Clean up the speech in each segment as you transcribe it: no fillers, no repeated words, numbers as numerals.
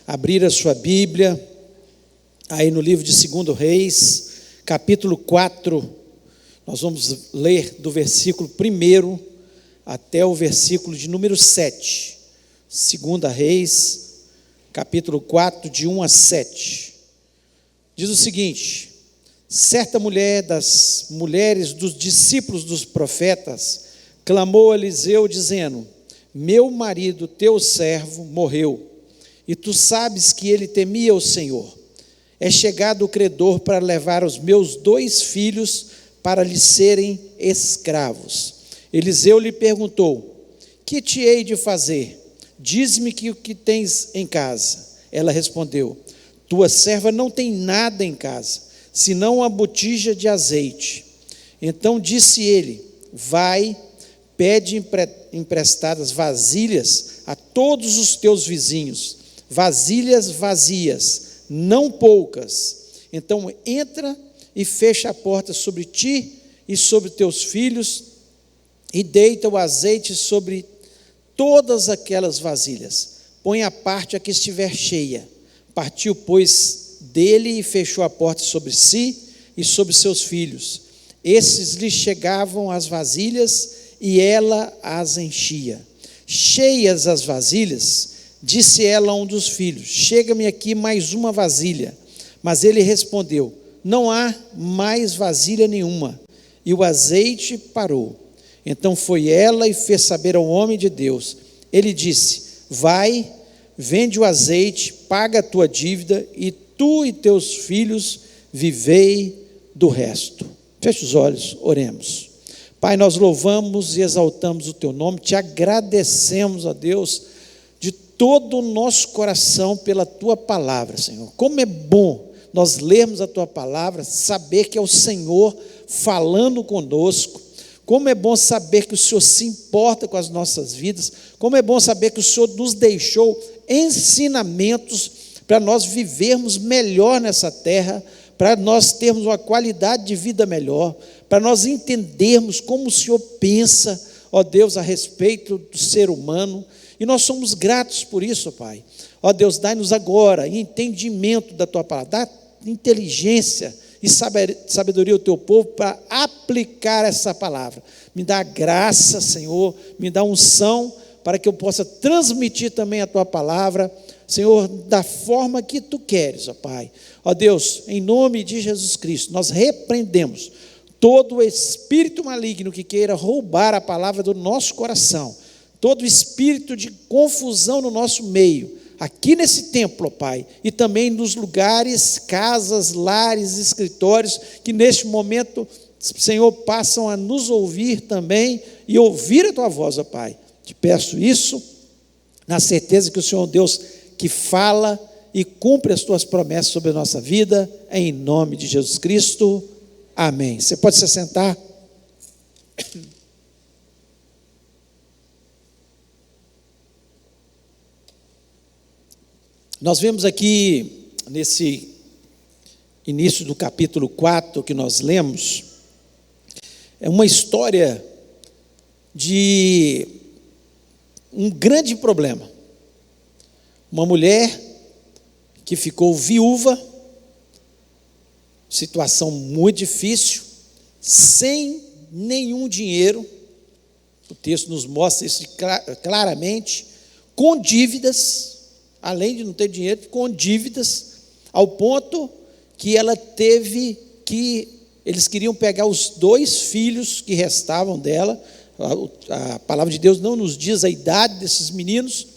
abrir a sua Bíblia, aí no livro de 2 Reis, capítulo 4, nós vamos ler do versículo 1 até o versículo de número 7. 2 Reis, capítulo 4, de 1 a 7. Diz o seguinte: certa mulher das mulheres dos discípulos dos profetas clamou a Eliseu, dizendo: meu marido, teu servo, morreu, e tu sabes que ele temia o Senhor. É chegado o credor para levar os meus 2 filhos para lhe serem escravos. Eliseu lhe perguntou: que te hei de fazer? Diz-me o que tens em casa. Ela respondeu: tua serva não tem nada em casa, senão uma botija de azeite. Então disse ele: vai, pede emprestadas vasilhas a todos os teus vizinhos, vasilhas vazias, não poucas. Então entra e fecha a porta sobre ti e sobre teus filhos, e deita o azeite sobre todas aquelas vasilhas. Põe à parte a que estiver cheia. Partiu, pois, dele e fechou a porta sobre si e sobre seus filhos. Esses lhe chegavam as vasilhas e ela as enchia. Cheias as vasilhas, disse ela a um dos filhos: chega-me aqui mais uma vasilha. Mas ele respondeu: não há mais vasilha nenhuma. E o azeite parou. Então foi ela e fez saber ao homem de Deus. Ele disse: vai, vende o azeite, paga a tua dívida, e tu e teus filhos vivei do resto. Feche os olhos, oremos. Pai, nós louvamos e exaltamos o teu nome, te agradecemos, ó Deus, de todo o nosso coração pela tua palavra, Senhor. Como é bom nós lermos a tua palavra, saber que é o Senhor falando conosco. Como é bom saber que o Senhor se importa com as nossas vidas. Como é bom saber que o Senhor nos deixou ensinamentos para nós vivermos melhor nessa terra, para nós termos uma qualidade de vida melhor, para nós entendermos como o Senhor pensa, ó Deus, a respeito do ser humano. E nós somos gratos por isso, Pai. Ó Deus, dai-nos agora entendimento da tua palavra, dá inteligência e sabedoria ao teu povo para aplicar essa palavra. Me dá graça, Senhor, me dá unção para que eu possa transmitir também a tua palavra, Senhor, da forma que tu queres, ó Pai. Ó Deus, em nome de Jesus Cristo, nós repreendemos todo espírito maligno que queira roubar a palavra do nosso coração, todo espírito de confusão no nosso meio, aqui nesse templo, ó Pai, e também nos lugares, casas, lares, escritórios, que neste momento, Senhor, passam a nos ouvir também e ouvir a tua voz, ó Pai. Te peço isso, na certeza que o Senhor é um Deus que fala e cumpre as tuas promessas sobre a nossa vida, em nome de Jesus Cristo, amém. Você pode se sentar? Nós vemos aqui, nesse início do capítulo 4 que nós lemos, é uma história de um grande problema. Uma mulher que ficou viúva, situação muito difícil, sem nenhum dinheiro, o texto nos mostra isso claramente, com dívidas, além de não ter dinheiro, com dívidas, ao ponto que ela teve que, eles queriam pegar os 2 filhos que restavam dela. A palavra de Deus não nos diz a idade desses meninos,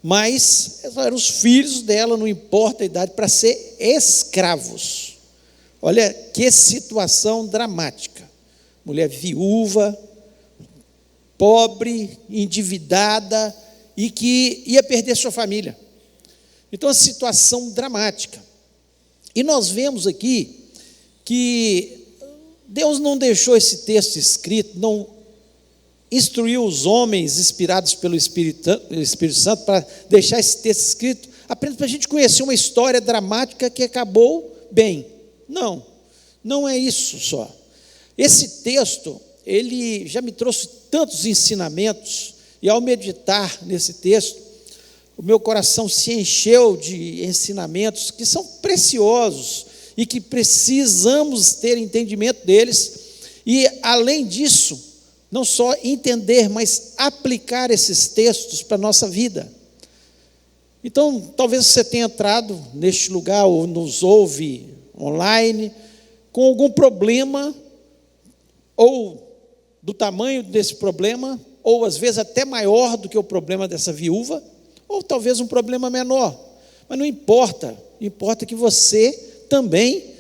mas eram os filhos dela, não importa a idade, para ser escravos. Olha que situação dramática. Mulher viúva, pobre, endividada, e que ia perder sua família. Então, a situação dramática. E nós vemos aqui que Deus não deixou esse texto escrito, não instruiu os homens inspirados pelo Espírito Santo para deixar esse texto escrito apenas para a gente conhecer uma história dramática que acabou bem. Não, não é isso só. Esse texto, ele já me trouxe tantos ensinamentos, e ao meditar nesse texto, o meu coração se encheu de ensinamentos que são preciosos e que precisamos ter entendimento deles, e além disso, não só entender, mas aplicar esses textos para a nossa vida. Então, talvez você tenha entrado neste lugar ou nos ouve online com algum problema, ou do tamanho desse problema, ou às vezes até maior do que o problema dessa viúva, ou talvez um problema menor, mas não importa, importa que você também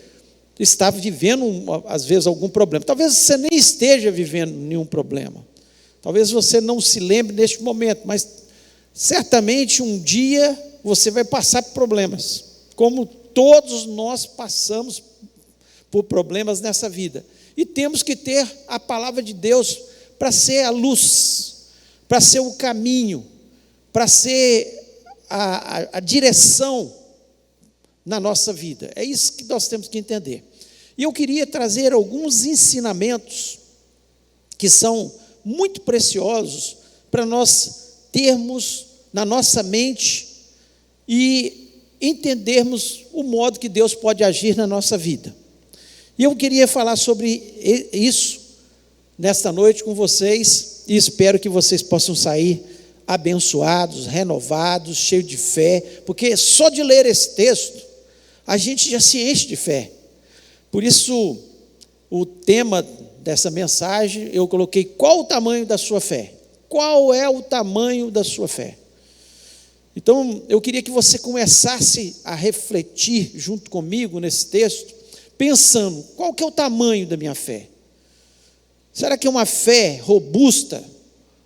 está vivendo, às vezes, algum problema. Talvez você nem esteja vivendo nenhum problema, talvez você não se lembre neste momento, mas certamente um dia você vai passar por problemas, como todos nós passamos por problemas nessa vida, e temos que ter a palavra de Deus para ser a luz, para ser o caminho, para ser a direção na nossa vida. É isso que nós temos que entender. E eu queria trazer alguns ensinamentos que são muito preciosos para nós termos na nossa mente e entendermos o modo que Deus pode agir na nossa vida. E eu queria falar sobre isso nesta noite com vocês, e espero que vocês possam sair abençoados, renovados, cheios de fé, porque só de ler esse texto, a gente já se enche de fé. Por isso, o tema dessa mensagem, eu coloquei: qual o tamanho da sua fé? Qual é o tamanho da sua fé? Então, eu queria que você começasse a refletir junto comigo nesse texto, pensando, qual que é o tamanho da minha fé? Será que é uma fé robusta?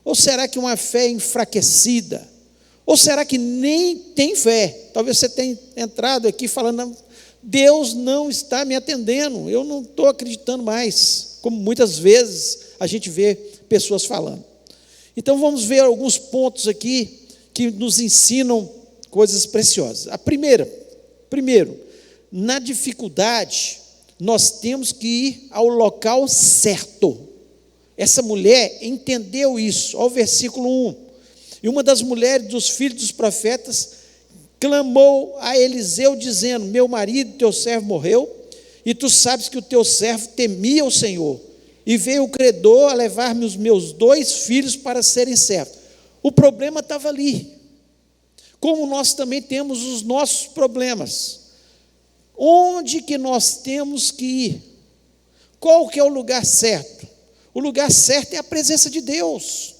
Ou será que é uma fé enfraquecida? Ou será que nem tem fé? Talvez você tenha entrado aqui falando: Deus não está me atendendo, eu não estou acreditando mais, como muitas vezes a gente vê pessoas falando. Então vamos ver alguns pontos aqui que nos ensinam coisas preciosas. Primeiro, na dificuldade, nós temos que ir ao local certo. Essa mulher entendeu isso. Olha o versículo 1. E uma das mulheres dos filhos dos profetas clamou a Eliseu, dizendo: meu marido, teu servo, morreu, e tu sabes que o teu servo temia o Senhor, e veio o credor a levar-me os meus 2 filhos para serem servos. O problema estava ali, como nós também temos os nossos problemas. Onde que nós temos que ir? Qual que é o lugar certo? O lugar certo é a presença de Deus.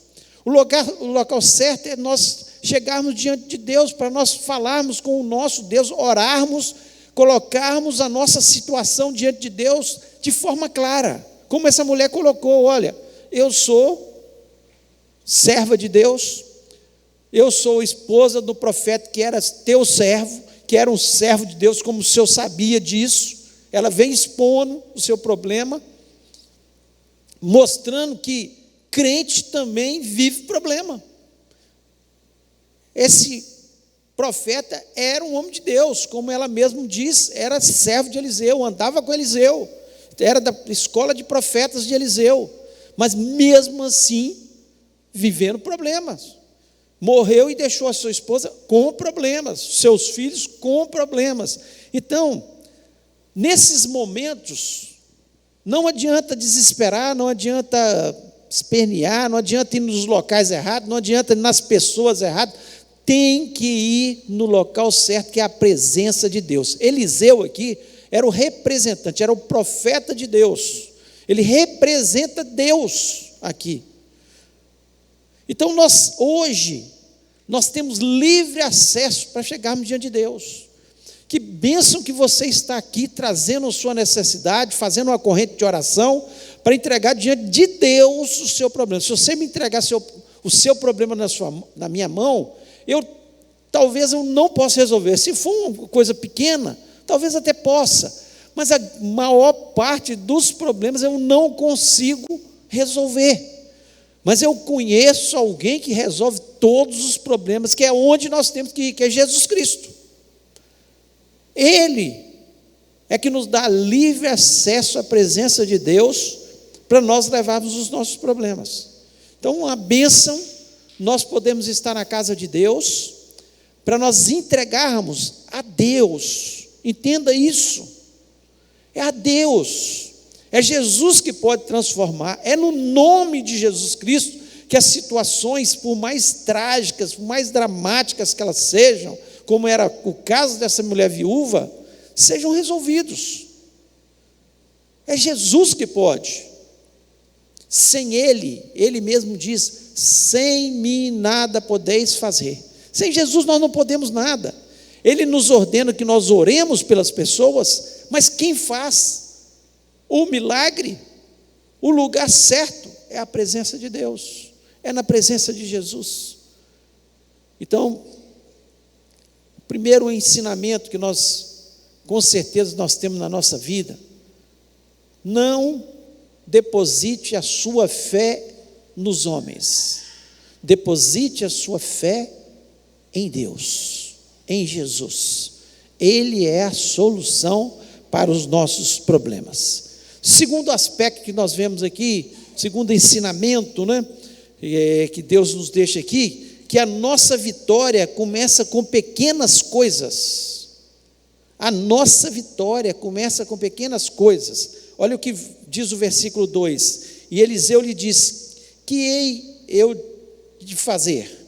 O local certo é nós chegarmos diante de Deus, para nós falarmos com o nosso Deus, orarmos, colocarmos a nossa situação diante de Deus de forma clara, como essa mulher colocou: olha, eu sou serva de Deus, eu sou esposa do profeta que era teu servo, que era um servo de Deus, como o senhor sabia disso. Ela vem expondo o seu problema, mostrando que crente também vive problema. Esse profeta era um homem de Deus, como ela mesma diz, era servo de Eliseu, andava com Eliseu, era da escola de profetas de Eliseu, mas mesmo assim, vivendo problemas. Morreu e deixou a sua esposa com problemas, seus filhos com problemas. Então, nesses momentos, não adianta desesperar, não adianta espernear, não adianta ir nos locais errados, não adianta ir nas pessoas erradas. Tem que ir no local certo, que é a presença de Deus. Eliseu aqui era o representante, era o profeta de Deus. Ele representa Deus aqui. Então hoje nós temos livre acesso para chegarmos diante de Deus. Que bênção que você está aqui trazendo a sua necessidade, fazendo uma corrente de oração para entregar diante de Deus o seu problema. Se você me entregar o seu problema na minha mão, talvez eu não possa resolver. Se for uma coisa pequena, talvez até possa, mas a maior parte dos problemas eu não consigo resolver. Mas eu conheço alguém que resolve todos os problemas, que é onde nós temos que ir, que é Jesus Cristo. Ele é que nos dá livre acesso à presença de Deus para nós levarmos os nossos problemas. Então, uma bênção, nós podemos estar na casa de Deus, para nós entregarmos a Deus. Entenda isso. É a Deus. É Jesus que pode transformar. É no nome de Jesus Cristo que as situações, por mais trágicas, por mais dramáticas que elas sejam, como era o caso dessa mulher viúva, sejam resolvidos. É Jesus que pode. Sem Ele, Ele mesmo diz: sem mim nada podeis fazer. Sem Jesus nós não podemos nada. Ele nos ordena que nós oremos pelas pessoas, mas quem faz o milagre, o lugar certo, é a presença de Deus, é na presença de Jesus. Então, o primeiro ensinamento que com certeza nós temos na nossa vida: não deposite a sua fé nos homens, deposite a sua fé em Deus, em Jesus. Ele é a solução para os nossos problemas. Segundo aspecto que nós vemos aqui, segundo ensinamento, que Deus nos deixa aqui, que a nossa vitória começa com pequenas coisas. A nossa vitória começa com pequenas coisas. Olha o que diz o versículo 2: e Eliseu lhe disse: que hei eu de fazer?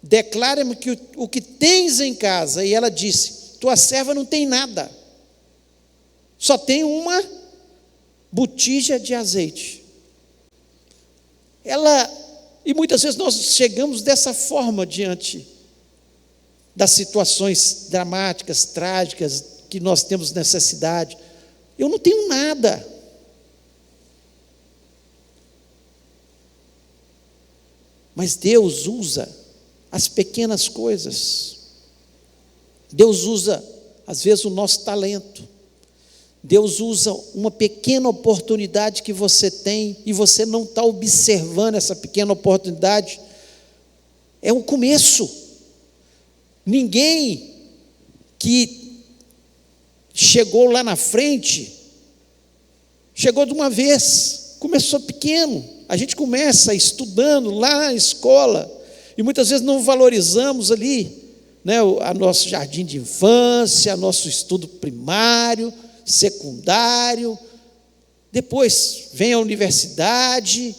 Declara-me o que tens em casa. E ela disse: tua serva não tem nada, só tem uma botija de azeite. E muitas vezes nós chegamos dessa forma diante das situações dramáticas, trágicas, que nós temos necessidade. Eu não tenho nada. Mas Deus usa as pequenas coisas. Deus usa, às vezes, o nosso talento. Deus usa uma pequena oportunidade que você tem e você não está observando essa pequena oportunidade. É o começo. Ninguém que chegou lá na frente chegou de uma vez, começou pequeno. A gente começa estudando lá na escola e muitas vezes não valorizamos ali, a nosso jardim de infância, nosso estudo primário, secundário. Depois vem a universidade,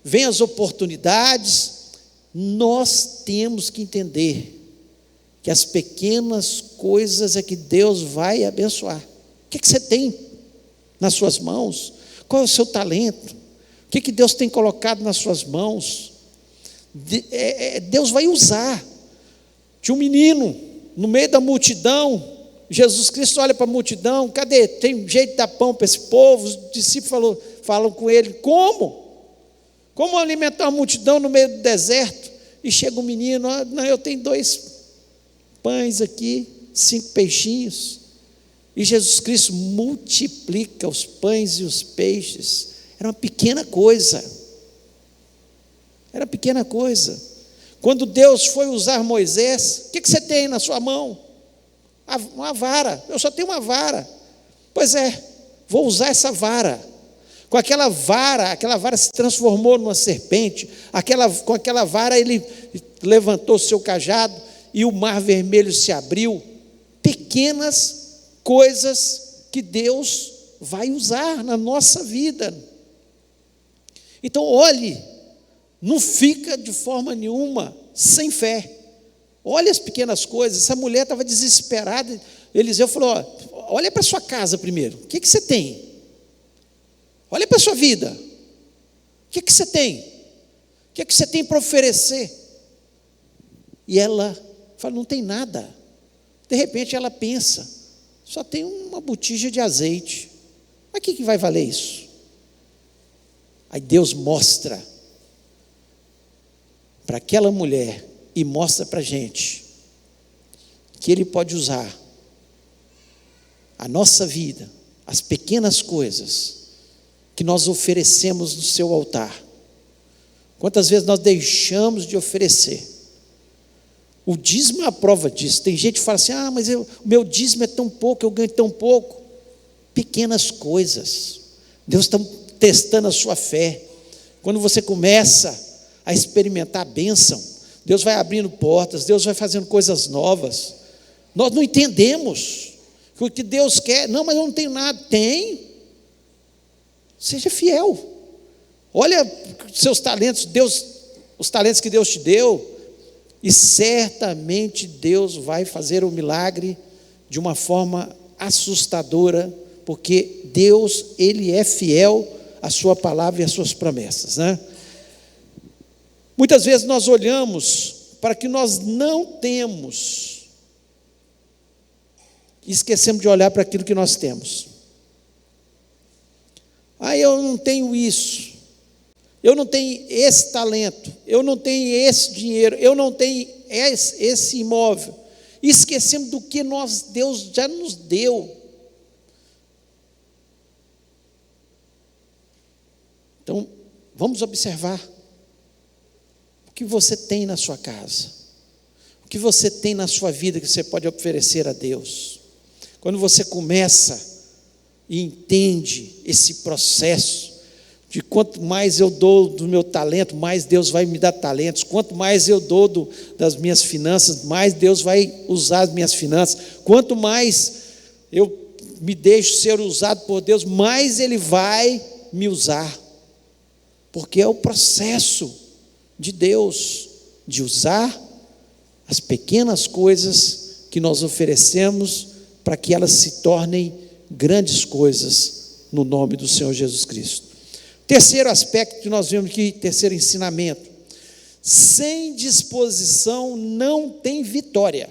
vem as oportunidades. Nós temos que entender que as pequenas coisas é que Deus vai abençoar. O que você tem nas suas mãos? Qual é o seu talento? O que Deus tem colocado nas suas mãos? Deus vai usar. Tinha um menino no meio da multidão. Jesus Cristo olha para a multidão: cadê? Tem jeito de dar pão para esse povo? Os discípulos falam com ele: como? Como alimentar uma multidão no meio do deserto? E chega um menino: não, eu tenho 2 pães aqui, 5 peixinhos. E Jesus Cristo multiplica os pães e os peixes. Era uma pequena coisa. Era pequena coisa. Quando Deus foi usar Moisés: o que você tem na sua mão? Uma vara. Eu só tenho uma vara. Pois é, vou usar essa vara. Com aquela vara se transformou numa serpente. Com aquela vara ele levantou o seu cajado e o mar vermelho se abriu. Pequenas coisas que Deus vai usar na nossa vida. Então olhe, não fica de forma nenhuma sem fé. Olha as pequenas coisas. Essa mulher estava desesperada. Eliseu falou: olha para a sua casa primeiro. O que você tem? Olha para a sua vida. O que você tem? O que você tem para oferecer? E ela fala: não tem nada. De repente ela pensa: só tem uma botija de azeite. Mas o que vai valer isso? Aí Deus mostra para aquela mulher e mostra para a gente que Ele pode usar a nossa vida, as pequenas coisas que nós oferecemos no seu altar. Quantas vezes nós deixamos de oferecer? O dízimo é a prova disso. Tem gente que fala assim: mas o meu dízimo é tão pouco, eu ganho tão pouco. Pequenas coisas. Deus está testando a sua fé. Quando você começa a experimentar a bênção, Deus vai abrindo portas, Deus vai fazendo coisas novas. Nós não entendemos o que Deus quer. Não, mas eu não tenho nada. Tem. Seja fiel. Olha seus talentos, os talentos que Deus te deu, e certamente Deus vai fazer o milagre de uma forma assustadora, porque Deus, Ele é fiel à sua palavra e às suas promessas, né? Muitas vezes nós olhamos para o que nós não temos e esquecemos de olhar para aquilo que nós temos. Eu não tenho isso, eu não tenho esse talento, eu não tenho esse dinheiro, eu não tenho esse imóvel. E esquecemos do que Deus já nos deu. Então, vamos observar o que você tem na sua casa, o que você tem na sua vida que você pode oferecer a Deus. Quando você começa e entende esse processo de quanto mais eu dou do meu talento, mais Deus vai me dar talentos. Quanto mais eu dou das minhas finanças, mais Deus vai usar as minhas finanças. Quanto mais eu me deixo ser usado por Deus, mais Ele vai me usar. Porque é o processo de Deus, de usar as pequenas coisas que nós oferecemos para que elas se tornem grandes coisas no nome do Senhor Jesus Cristo. Terceiro aspecto que nós vemos aqui, terceiro ensinamento: sem disposição não tem vitória.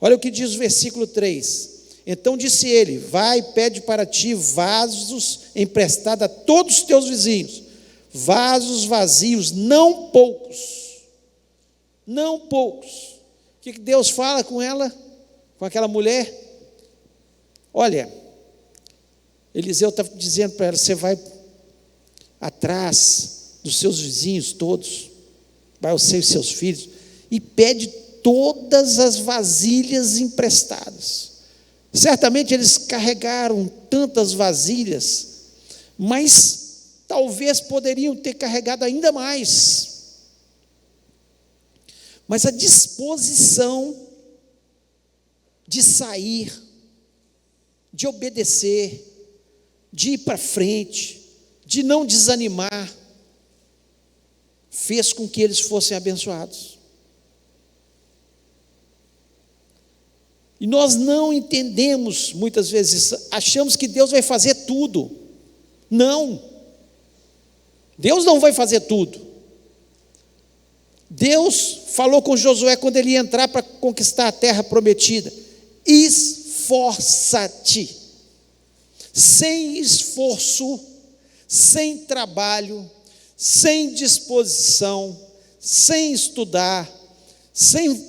Olha o que diz o versículo 3: então disse ele: vai, pede para ti vasos emprestados a todos os teus vizinhos, vasos vazios, não poucos. Não poucos. O que Deus fala com ela, com aquela mulher? Olha, Eliseu está dizendo para ela: você vai atrás dos seus vizinhos todos, vai aos seus filhos, e pede todas as vasilhas emprestadas. Certamente eles carregaram tantas vasilhas, mas talvez poderiam ter carregado ainda mais. Mas a disposição de sair, de obedecer, de ir para frente, de não desanimar, fez com que eles fossem abençoados. E nós não entendemos muitas vezes isso, achamos que Deus vai fazer tudo. Não, Deus não vai fazer tudo. Deus falou com Josué quando ele ia entrar para conquistar a terra prometida: esforça-te. Sem esforço, sem trabalho, sem disposição, sem estudar, sem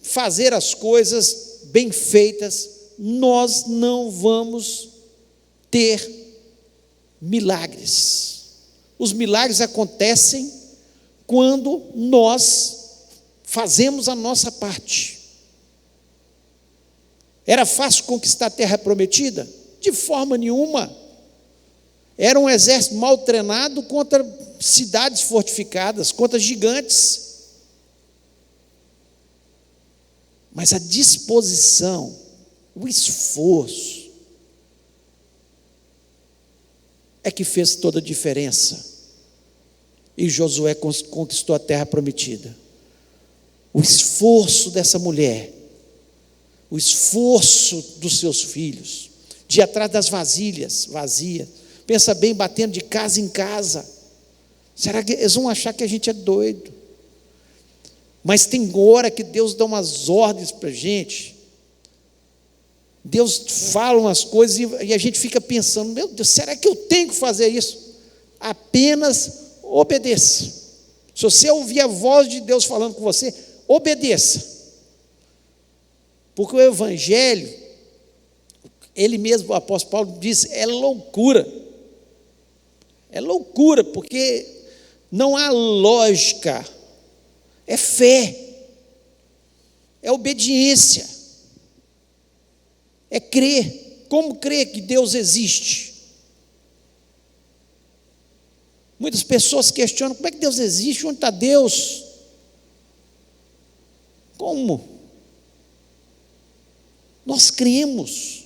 fazer as coisas bem feitas, nós não vamos ter milagres. Os milagres acontecem quando nós fazemos a nossa parte. Era fácil conquistar a terra prometida? De forma nenhuma. Era um exército mal treinado contra cidades fortificadas, contra gigantes. Mas a disposição, o esforço, é que fez toda a diferença. E Josué conquistou a terra prometida. O esforço dessa mulher, o esforço dos seus filhos, de ir atrás das vasilhas vazias. Pensa bem, batendo de casa em casa. Será que eles vão achar que a gente é doido? Mas tem hora que Deus dá umas ordens para a gente. Deus fala umas coisas e a gente fica pensando: meu Deus, será que eu tenho que fazer isso? Apenas obedeça. Se você ouvir a voz de Deus falando com você, obedeça. Porque o Evangelho, ele mesmo, o apóstolo Paulo diz, é loucura. É loucura, porque não há lógica. É fé, é obediência, é crer. Como crer que Deus existe? Muitas pessoas questionam: como é que Deus existe? Onde está Deus? Como? Nós cremos.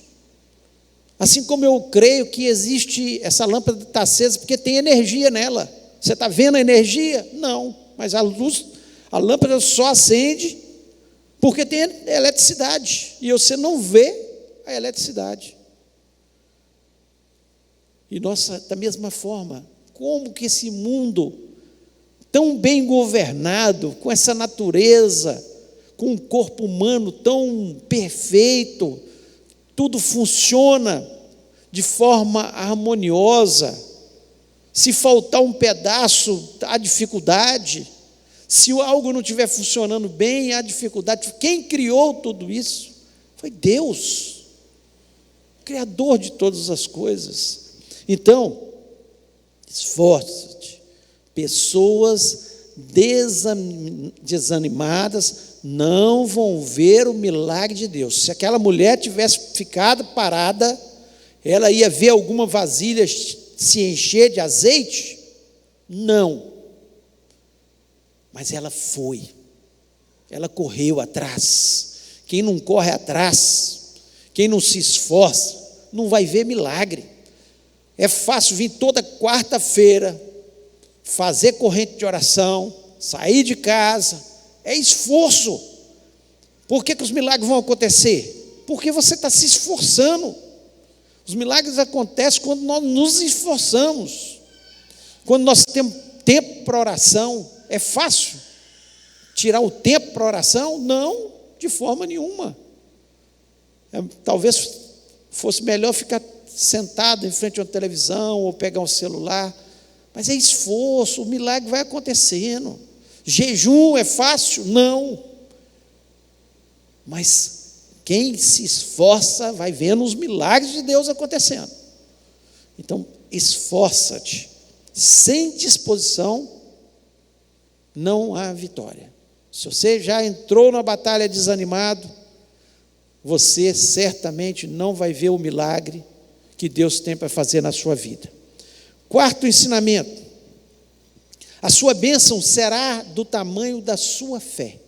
Assim como eu creio que existe, essa lâmpada está acesa porque tem energia nela. Você está vendo a energia? Não, mas a luz, a lâmpada só acende porque tem eletricidade, e você não vê a eletricidade. E nós, da mesma forma, como que esse mundo tão bem governado, com essa natureza, com um corpo humano tão perfeito, tudo funciona de forma harmoniosa. Se faltar um pedaço, há dificuldade. Se algo não estiver funcionando bem, há dificuldade. Quem criou tudo isso? Foi Deus, Criador de todas as coisas. Então, esforça-te. Pessoas desanimadas não vão ver o milagre de Deus. Se aquela mulher tivesse ficado parada, ela ia ver alguma vasilha se encher de azeite? Não. Mas ela foi. Ela correu atrás. Quem não corre atrás, quem não se esforça, não vai ver milagre. É fácil vir toda quarta-feira, fazer corrente de oração, sair de casa. É esforço. Por que os milagres vão acontecer? Porque você está se esforçando. Os milagres acontecem quando nós nos esforçamos. Quando nós temos tempo para oração. É fácil tirar o tempo para oração? Não, de forma nenhuma. Talvez fosse melhor ficar sentado em frente a uma televisão ou pegar um celular. Mas é esforço, o milagre vai acontecendo. Jejum é fácil? Não. Mas quem se esforça vai vendo os milagres de Deus acontecendo. Então, esforça-te. Sem disposição, não há vitória. Se você já entrou na batalha desanimado, você certamente não vai ver o milagre que Deus tem para fazer na sua vida. Quarto ensinamento: a sua bênção será do tamanho da sua fé.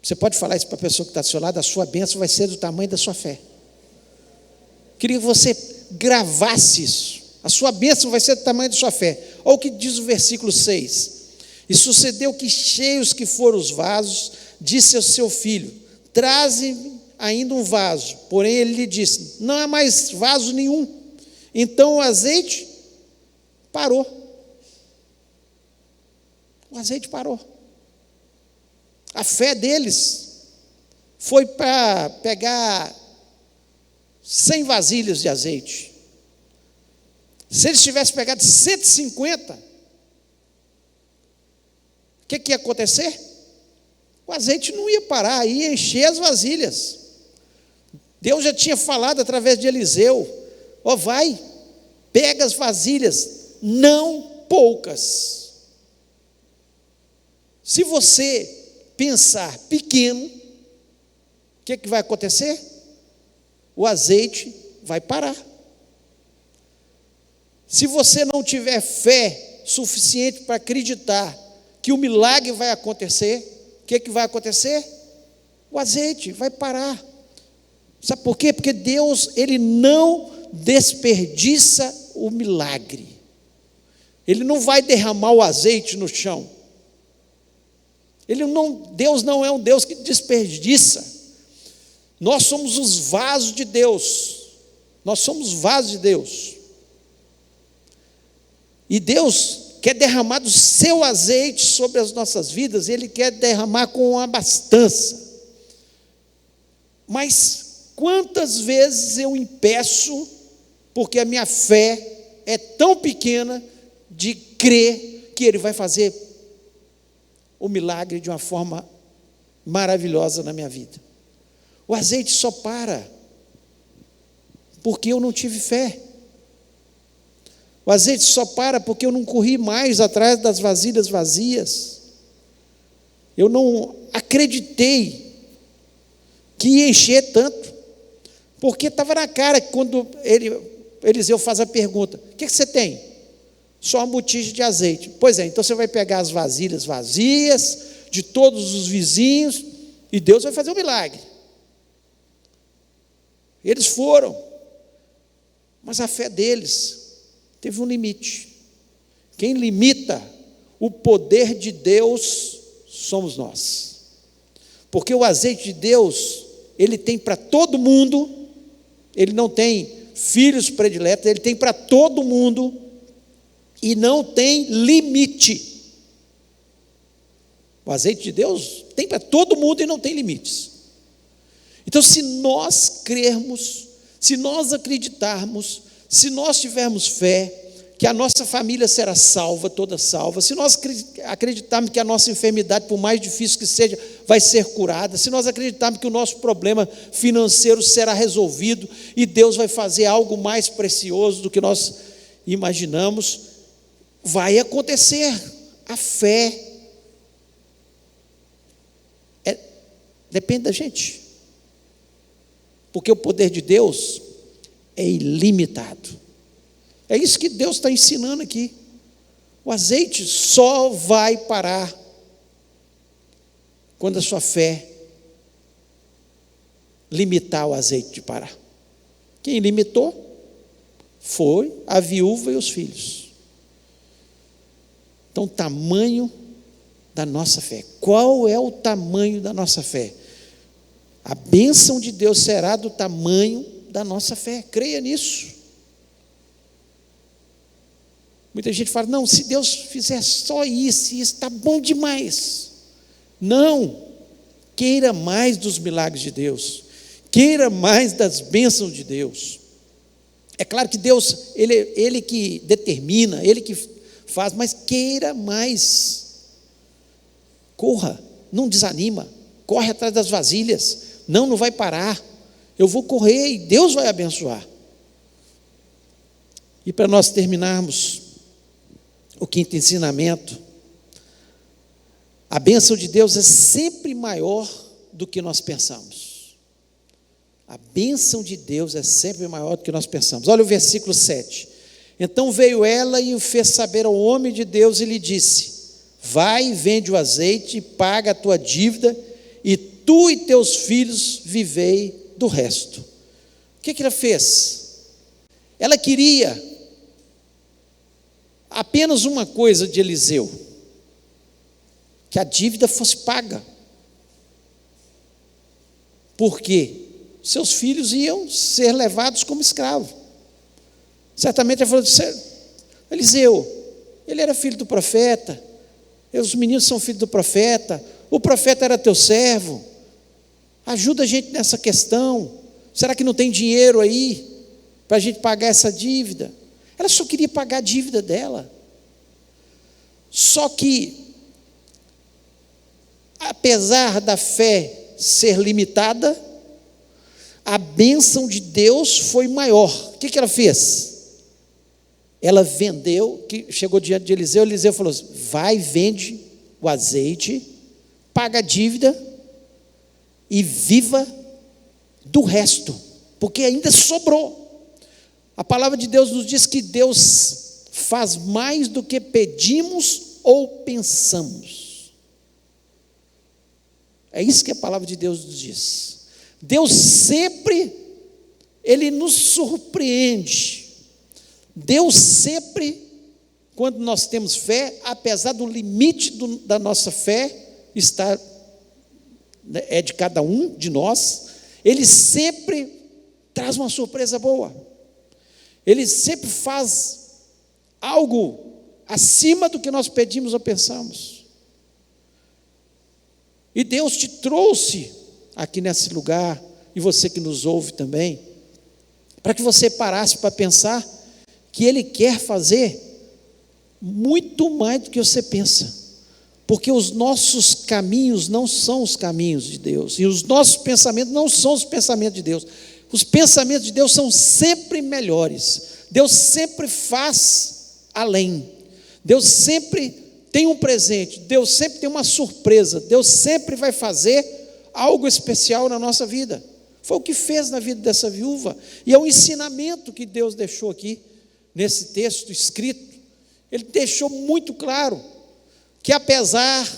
Você pode falar isso para a pessoa que está do seu lado: a sua bênção vai ser do tamanho da sua fé. Queria que você gravasse isso. A sua bênção vai ser do tamanho da sua fé. Olha o que diz o versículo 6. E sucedeu que, cheios que foram os vasos, disse ao seu filho: traze-me ainda um vaso. Porém ele lhe disse: não há mais vaso nenhum. Então o azeite parou. O azeite parou. A fé deles foi para pegar 100 vasilhas de azeite. Se eles tivessem pegado 150, o que ia acontecer? O azeite não ia parar, ia encher as vasilhas. Deus já tinha falado através de Eliseu: ó, vai, pega as vasilhas, não poucas. Se você pensar pequeno, o que vai acontecer? O azeite vai parar. Se você não tiver fé suficiente para acreditar que o milagre vai acontecer, o que vai acontecer? O azeite vai parar. Sabe por quê? Porque Deus, Ele não desperdiça o milagre. Ele não vai derramar o azeite no chão. Deus não é um Deus que desperdiça. Nós somos os vasos de Deus. Nós somos vasos de Deus. E Deus quer derramar do seu azeite sobre as nossas vidas. Ele quer derramar com abastança. Mas quantas vezes eu impeço, porque a minha fé é tão pequena, de crer que Ele vai fazer o milagre de uma forma maravilhosa na minha vida. O azeite só para porque eu não tive fé. O azeite só para porque eu não corri mais atrás das vasilhas vazias. Eu não acreditei que ia encher tanto, porque estava na cara que quando Eliseu faz a pergunta: o que você tem? Só uma botija de azeite. Pois é, então você vai pegar as vasilhas vazias, de todos os vizinhos, e Deus vai fazer um milagre. Eles foram, mas a fé deles teve um limite. Quem limita o poder de Deus somos nós. Porque o azeite de Deus, ele tem para todo mundo, ele não tem filhos prediletos, ele tem para todo mundo e não tem limite. O azeite de Deus tem para todo mundo e não tem limites. Então, se nós crermos, se nós acreditarmos, se nós tivermos fé, que a nossa família será salva, toda salva, se nós acreditarmos que a nossa enfermidade, por mais difícil que seja, vai ser curada, se nós acreditarmos que o nosso problema financeiro será resolvido e Deus vai fazer algo mais precioso do que nós imaginamos, vai acontecer. A fé depende da gente, porque o poder de Deus é ilimitado. É isso que Deus está ensinando aqui. O azeite só vai parar quando a sua fé limitar o azeite de parar. Quem limitou foi a viúva e os filhos. Então, o tamanho da nossa fé. Qual é o tamanho da nossa fé? A bênção de Deus será do tamanho da nossa fé. Creia nisso. Muita gente fala, não, se Deus fizer só isso está bom demais. Não, queira mais dos milagres de Deus, queira mais das bênçãos de Deus. É claro que Deus, Ele que determina, Ele que faz, mas queira mais. Corra, não desanima, corre atrás das vasilhas, não vai parar, eu vou correr e Deus vai abençoar. E para nós terminarmos, o quinto ensinamento, a bênção de Deus é sempre maior do que nós pensamos. A bênção de Deus é sempre maior do que nós pensamos. Olha o versículo 7. Então veio ela e o fez saber ao homem de Deus e lhe disse: vai, vende o azeite, paga a tua dívida, e tu e teus filhos vivei do resto. O que ela fez? Ela queria apenas uma coisa de Eliseu: que a dívida fosse paga. Porque seus filhos iam ser levados como escravo. Certamente ele falou: Eliseu, ele era filho do profeta, os meninos são filhos do profeta, o profeta era teu servo, ajuda a gente nessa questão. Será que não tem dinheiro aí para a gente pagar essa dívida? Ela só queria pagar a dívida dela. Só que, apesar da fé ser limitada, a bênção de Deus foi maior. O que ela fez? Ela vendeu, que chegou diante de Eliseu, Eliseu falou: vai, vende o azeite, paga a dívida e viva do resto, porque ainda sobrou. A palavra de Deus nos diz que Deus faz mais do que pedimos ou pensamos. É isso que a palavra de Deus nos diz. Deus sempre, Ele nos surpreende. Deus sempre, quando nós temos fé, apesar do limite da nossa fé, é de cada um de nós, Ele sempre traz uma surpresa boa. Ele sempre faz algo acima do que nós pedimos ou pensamos. E Deus te trouxe aqui nesse lugar, e você que nos ouve também, para que você parasse para pensar que Ele quer fazer muito mais do que você pensa. Porque os nossos caminhos não são os caminhos de Deus, e os nossos pensamentos não são os pensamentos de Deus. Os pensamentos de Deus são sempre melhores. Deus sempre faz além. Deus sempre tem um presente. Deus sempre tem uma surpresa. Deus sempre vai fazer algo especial na nossa vida. Foi o que fez na vida dessa viúva. E é um ensinamento que Deus deixou aqui, nesse texto escrito. Ele deixou muito claro que, apesar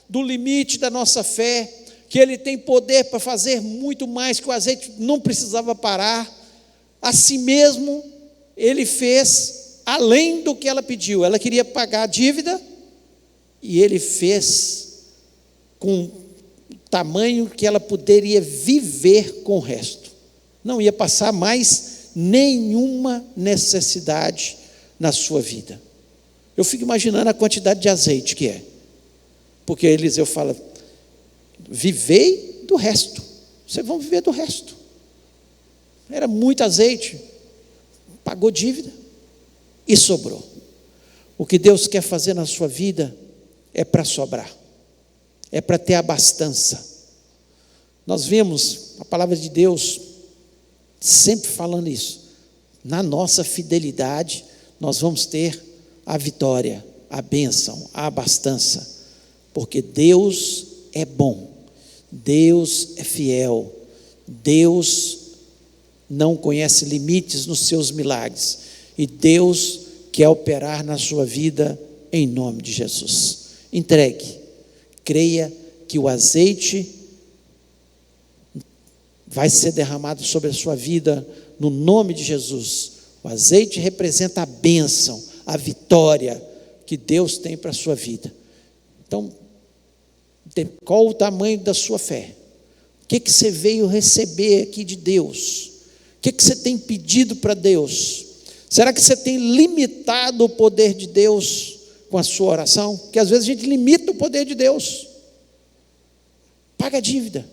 do limite da nossa fé, que Ele tem poder para fazer muito mais, que o azeite não precisava parar. Assim mesmo, Ele fez além do que ela pediu. Ela queria pagar a dívida, e Ele fez com o tamanho que ela poderia viver com o resto. Não ia passar mais nenhuma necessidade na sua vida. Eu fico imaginando a quantidade de azeite que é. Porque Eliseu fala: vivei do resto. Vocês vão viver do resto. Era muito azeite. Pagou dívida e sobrou. O que Deus quer fazer na sua vida é para sobrar. É para ter abastança. Nós vemos a palavra de Deus sempre falando isso. Na nossa fidelidade, nós vamos ter a vitória, a bênção, a abastança. Porque Deus é bom, Deus é fiel, Deus não conhece limites nos seus milagres, e Deus quer operar na sua vida em nome de Jesus. Entregue, creia que o azeite vai ser derramado sobre a sua vida no nome de Jesus. O azeite representa a bênção, a vitória que Deus tem para a sua vida. Então, qual o tamanho da sua fé? O que você veio receber aqui de Deus? O que você tem pedido para Deus? Será que você tem limitado o poder de Deus com a sua oração? Porque às vezes a gente limita o poder de Deus. Paga a dívida.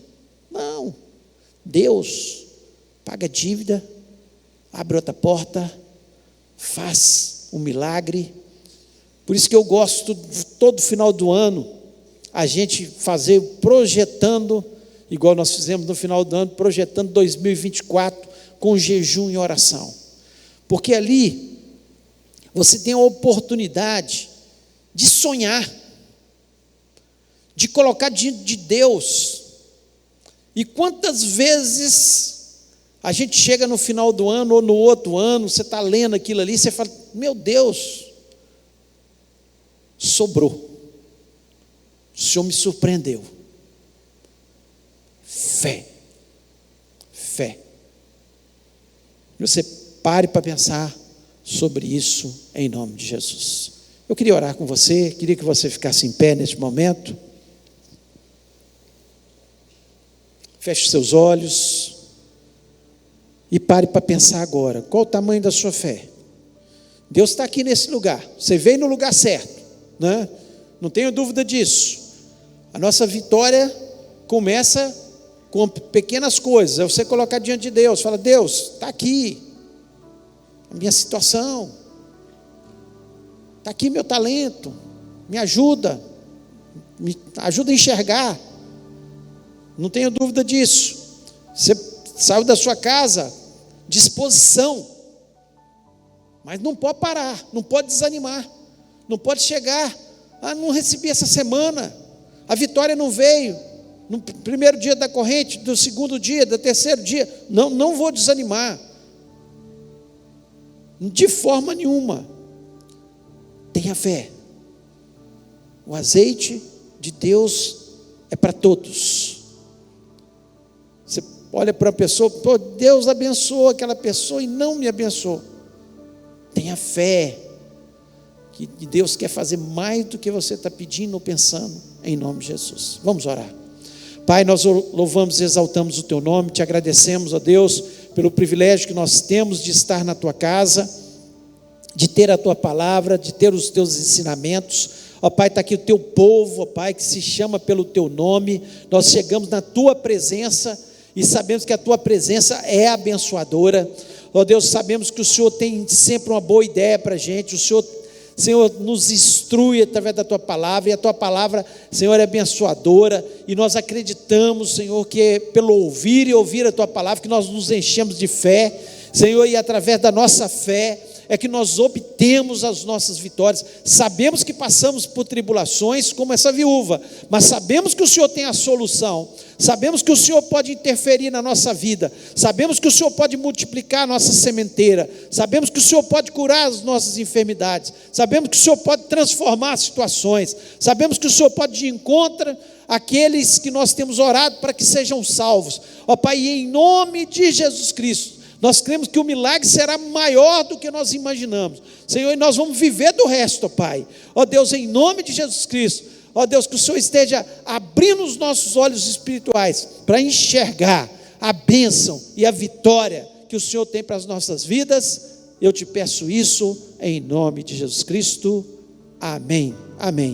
Não. Deus paga a dívida, abre outra porta, faz um milagre. Por isso que eu gosto, todo final do ano, a gente fazer projetando, igual nós fizemos no final do ano, projetando 2024 com jejum e oração. Porque ali você tem a oportunidade de sonhar, de colocar diante de Deus. E quantas vezes a gente chega no final do ano ou no outro ano, você está lendo aquilo ali, você fala: meu Deus, sobrou. O Senhor me surpreendeu. Fé. Fé. Você pare para pensar sobre isso em nome de Jesus. Eu queria orar com você, queria que você ficasse em pé neste momento. Feche seus olhos e pare para pensar agora. Qual o tamanho da sua fé? Deus está aqui nesse lugar. Você veio no lugar certo, né? Não tenho dúvida disso. A nossa vitória começa com pequenas coisas. É você colocar diante de Deus. Fala: Deus, está aqui a minha situação. Está aqui meu talento. Me ajuda a enxergar. Não tenho dúvida disso. Você saiu da sua casa, disposição. Mas não pode parar, não pode desanimar. Não pode chegar: não recebi essa semana, a vitória não veio, no primeiro dia da corrente, do segundo dia, do terceiro dia, não vou desanimar, de forma nenhuma. Tenha fé, o azeite de Deus é para todos. Você olha para a pessoa: pô, Deus abençoou aquela pessoa e não me abençoou. Tenha fé, que Deus quer fazer mais do que você está pedindo ou pensando, em nome de Jesus. Vamos orar. Pai, nós louvamos e exaltamos o Teu nome, te agradecemos, ó Deus, pelo privilégio que nós temos de estar na Tua casa, de ter a Tua palavra, de ter os Teus ensinamentos. Ó Pai, está aqui o Teu povo, ó Pai, que se chama pelo Teu nome. Nós chegamos na Tua presença e sabemos que a Tua presença é abençoadora. Ó Deus, sabemos que o Senhor tem sempre uma boa ideia para a gente. O Senhor, nos instrui através da Tua palavra, e a Tua palavra, Senhor, é abençoadora, e nós acreditamos, Senhor, que é pelo ouvir e ouvir a Tua palavra que nós nos enchemos de fé, Senhor, e através da nossa fé é que nós obtemos as nossas vitórias. Sabemos que passamos por tribulações como essa viúva, mas sabemos que o Senhor tem a solução, sabemos que o Senhor pode interferir na nossa vida, sabemos que o Senhor pode multiplicar a nossa sementeira, sabemos que o Senhor pode curar as nossas enfermidades, sabemos que o Senhor pode transformar situações, sabemos que o Senhor pode ir de encontro àqueles que nós temos orado para que sejam salvos. Ó Pai, em nome de Jesus Cristo, nós cremos que o milagre será maior do que nós imaginamos, Senhor, e nós vamos viver do resto, ó Pai. Ó Deus, em nome de Jesus Cristo, ó Deus, que o Senhor esteja abrindo os nossos olhos espirituais para enxergar a bênção e a vitória que o Senhor tem para as nossas vidas. Eu te peço isso em nome de Jesus Cristo. Amém. Amém.